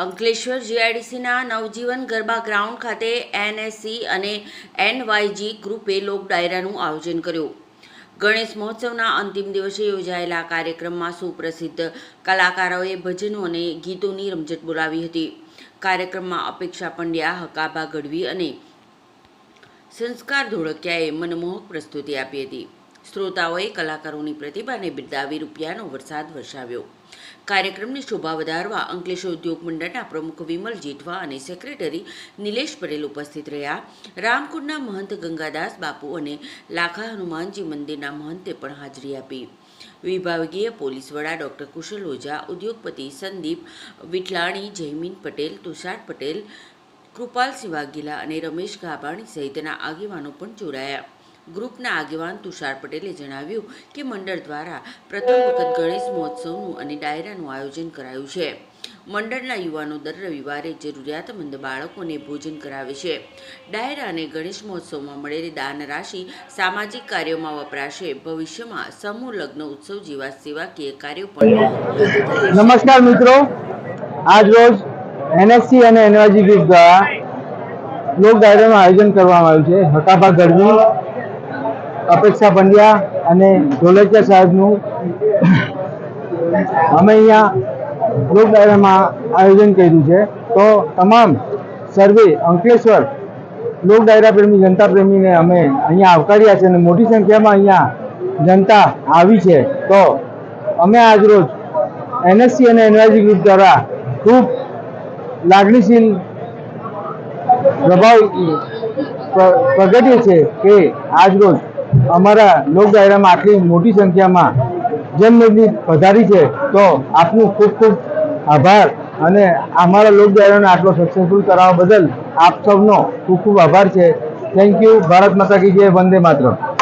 અંકલેશ્વર જીઆઈડીસીના નવજીવન garba ground ખાતે NSC અને એનવાયજી ગ્રુપે લોક ડાયરાનું આયોજન કર્યું. ગણેશ મહોત્સવના અંતિમ દિવસે યોજાયેલા કાર્યક્રમમાં સુપ્રસિદ્ધ કલાકારોએ ભજનો અને ગીતોની રમઝટ બોલાવી હતી. કાર્યક્રમમાં અપેક્ષા પંડ્યા, હકાભા ગઢવી અને સંસ્કાર ધોળકિયાએ મનમોહક પ્રસ્તુતિ આપી હતી. શ્રોતાઓએ કલાકારોની પ્રતિભાને બિરદાવી રૂપિયાનો વરસાદ વરસાવ્યો. કાર્યક્રમની શોભા વધારવા અંકલેશ્વર ઉદ્યોગ મંડળના પ્રમુખ વિમલ જેઠવા અને સેક્રેટરી નિલેશ પટેલ ઉપસ્થિત રહ્યા. રામકુંડના મહંત ગંગાદાસ બાપુ અને લાખા હનુમાનજી મંદિરના મહંતે પણ હાજરી આપી. વિભાગીય પોલીસ વડા ડોક્ટર કુશલ ઓઝા, ઉદ્યોગપતિ સંદીપ વિઠલાણી, જયમીન પટેલ, તુષાર પટેલ, કૃપાલસિંહ વાઘેલા અને રમેશ ગાભાણી સહિતના આગેવાનો પણ જોડાયા. ગ્રુપના આગેવાન તુષાર પટેલે જણાવ્યું કે મંડળ દ્વારા પ્રથમ વખત ગણેશ મહોત્સવનું અને ડાયરાનું આયોજન કરાયું છે. મંડળના યુવાનો દર રવિવારે જરૂરિયાતમંદ બાળકોને ભોજન કરાવે છે. ડાયરા અને ગણેશ મહોત્સવમાં મળેલી દાન રાશિ સામાજિક કાર્યોમાં વપરાશે. ભવિષ્યમાં સમૂહ લગ્ન ઉત્સવ જેવા સેવાકીય કાર્યો પણ. નમસ્કાર મિત્રો, આજ રોજ એનએસસી અને એનવાયજી ગ્રુપ દ્વારા લોક ડાયરાનું આયોજન કરવામાં આવ્યું છે. હકાભા ગઢવી, અપેક્ષા પંડ્યા અને ઢોલકિયા સાહેબનું અમે અહીંયા લોક ડાયરામાં આયોજન કર્યું છે. તો તમામ સર્વે અંકલેશ્વર લોક ડાયરા પ્રેમી, જનતા પ્રેમીને અમે અહીંયા આવકાર્યા છે અને મોટી સંખ્યામાં અહીંયા જનતા આવી છે. તો અમે આજરોજ એનએસસી અને એનવાયજી ગ્રુપ દ્વારા ખૂબ લાગણીશીલ પ્રભાવ પ્રગટ્યો છે કે આજરોજ અમારા લોક ડાયરામાં આટલી મોટી સંખ્યામાં જનમેદની પધારી છે. તો આપનું ખૂબ ખૂબ આભાર અને અમારા લોક ડાયરાને આટલો સક્સેસફુલ કરાવવા બદલ આપ સૌનો ખૂબ ખૂબ આભાર છે. Thank you. ભારત માતા કી જય. વંદે માતરમ.